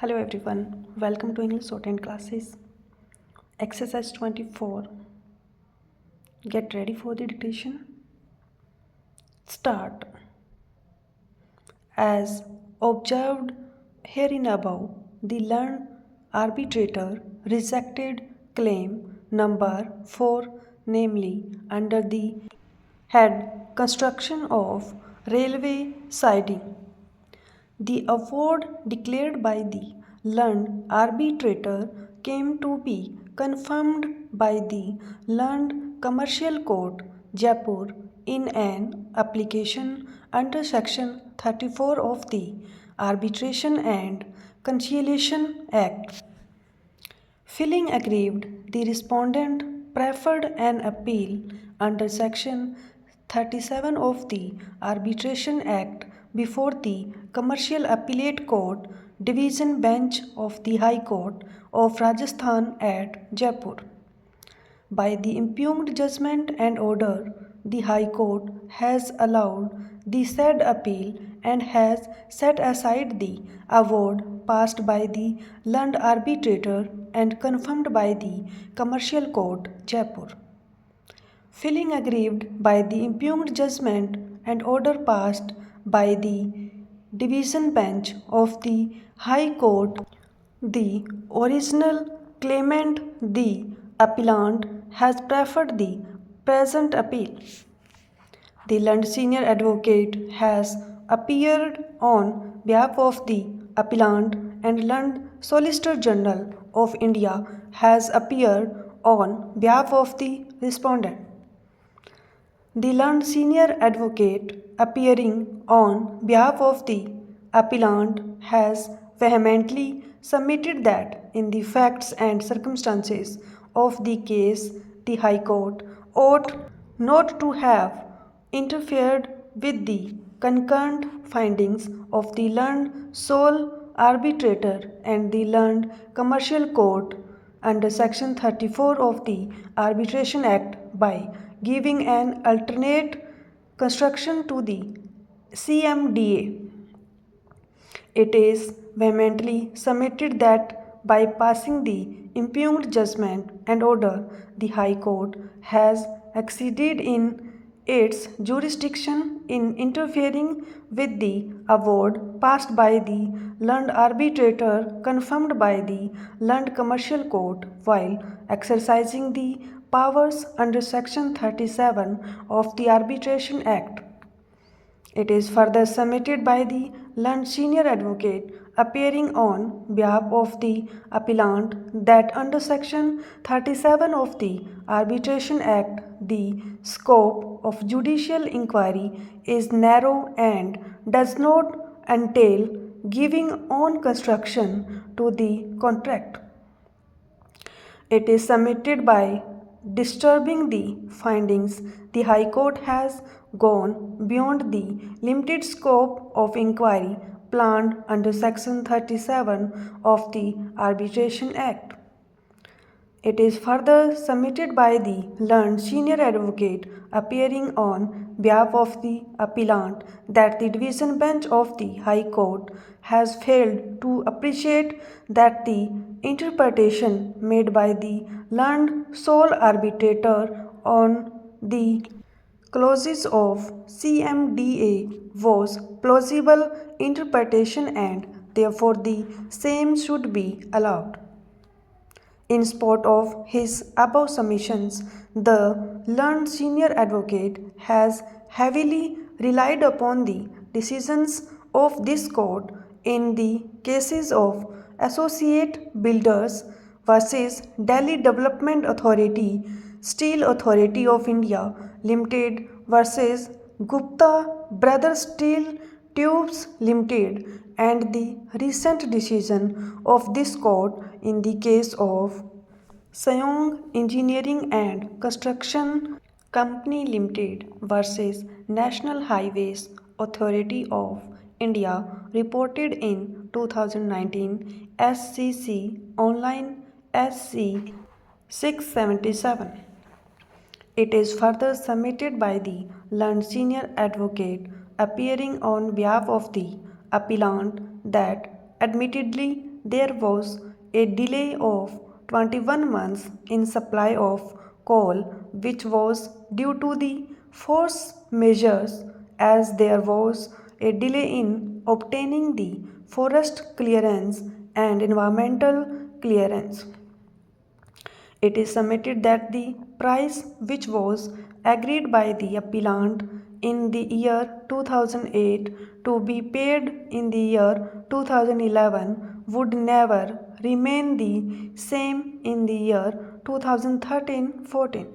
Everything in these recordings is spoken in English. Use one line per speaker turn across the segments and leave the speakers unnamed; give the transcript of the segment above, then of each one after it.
Hello everyone, welcome to English Shorthand classes. Exercise 24. Get ready for the dictation. Start. As observed herein above, the learned arbitrator rejected claim number 4, namely under the head construction of railway siding. The award declared by the learned arbitrator came to be confirmed by the learned Commercial Court, Jaipur, in an application under Section 34 of the Arbitration and Conciliation Act. Feeling aggrieved, the respondent preferred an appeal under Section 37 of the Arbitration Act before the Commercial Appellate Court Division Bench of the High Court of Rajasthan at Jaipur. By the impugned judgment and order, the High Court has allowed the said appeal and has set aside the award passed by the learned arbitrator and confirmed by the Commercial Court, Jaipur. Feeling aggrieved by the impugned judgment and order passed by the Division Bench of the High Court, the original claimant, the appellant, has preferred the present appeal. The learned senior advocate has appeared on behalf of the appellant and learned Solicitor General of India has appeared on behalf of the respondent. The learned senior advocate appearing on behalf of the appellant has vehemently submitted that in the facts and circumstances of the case, the High Court ought not to have interfered with the concurrent findings of the learned sole arbitrator and the learned Commercial Court under Section 34 of the Arbitration Act by giving an alternate construction to the CMDA. It is vehemently submitted that by passing the impugned judgment and order, the High Court has exceeded in its jurisdiction in interfering with the award passed by the learned arbitrator confirmed by the learned Commercial Court while exercising the powers under Section 37 of the Arbitration Act. It is further submitted by the learned senior advocate appearing on behalf of the appellant that under Section 37 of the Arbitration Act, the scope of judicial inquiry is narrow and does not entail giving on construction to the contract. It is submitted by disturbing the findings. The High Court has gone beyond the limited scope of inquiry planned under Section 37 of the Arbitration Act. It is further submitted by the learned senior advocate appearing on behalf of the appellant that the Division Bench of the High Court has failed to appreciate that the interpretation made by the learned sole arbitrator on the clauses of CMDA was plausible interpretation and therefore the same should be allowed. In spite of his above submissions, the learned senior advocate has heavily relied upon the decisions of this court in the cases of Associate Builders versus Delhi Development Authority, Steel Authority of India Limited versus Gupta Brothers Steel Tubes Limited and the recent decision of this court in the case of Sayong Engineering and Construction Company Limited versus National Highways Authority of India reported in 2019 SCC Online SC 677. It is further submitted by the learned senior advocate appearing on behalf of the appellant that admittedly there was a delay of 21 months in supply of coal, which was due to the force measures, as there was a delay in obtaining the forest clearance and environmental clearance. It is submitted that the price which was agreed by the appellant in the year 2008 to be paid in the year 2011 would never remain the same in the year 2013-14.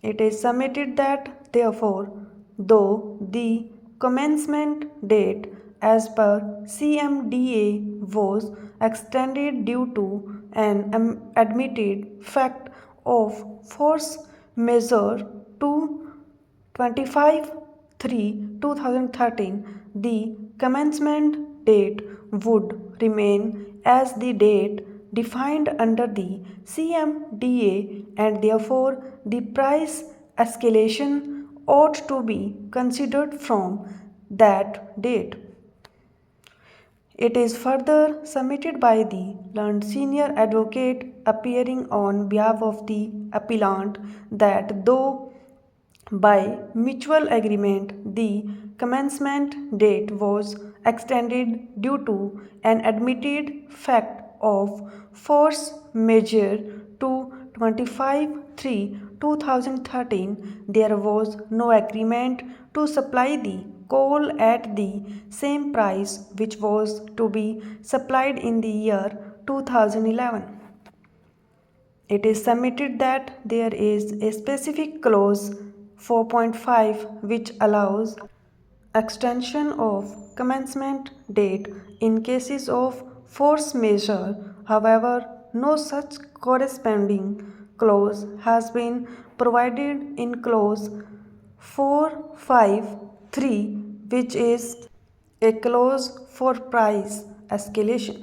It is submitted that, therefore, though the commencement date as per CMDA was extended due to an admitted fact of force majeure to 25/3/2013, the commencement date would remain as the date defined under the CMDA, and therefore the price escalation ought to be considered from that date. It is further submitted by the learned senior advocate appearing on behalf of the appellant that though by mutual agreement the commencement date was extended due to an admitted fact of force majeure to 25/3/2013, there was no agreement to supply the coal at the same price which was to be supplied in the year 2011. It is submitted that there is a specific clause 4.5 which allows extension of commencement date in cases of force majeure. However, no such corresponding clause has been provided in clause 4.5.3, which is a clause for price escalation.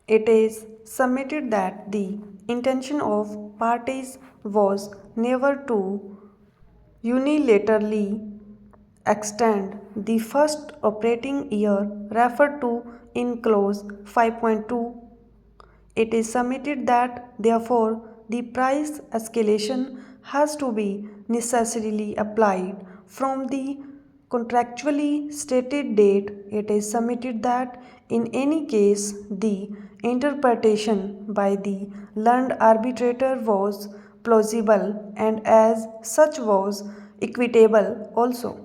It is submitted that the intention of parties was never to unilaterally extend the first operating year referred to in clause 5.2. It is submitted that, therefore, the price escalation has to be necessarily applied from the contractually stated date. It is submitted that in any case the interpretation by the learned arbitrator was plausible and as such was equitable also.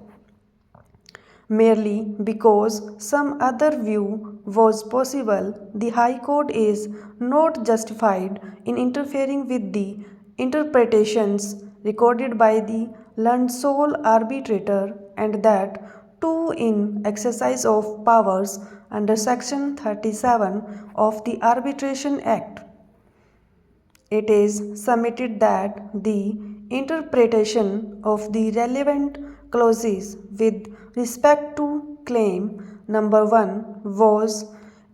Merely because some other view was possible, the High Court is not justified in interfering with the interpretations recorded by the learned sole arbitrator, and that too in exercise of powers under section 37 of the Arbitration Act. It is submitted that the interpretation of the relevant clauses with respect to claim number 1 was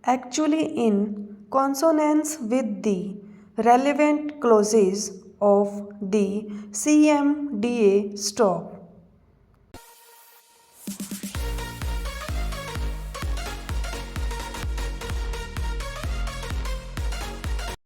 actually in consonance with the relevant clauses of the CMDA stop.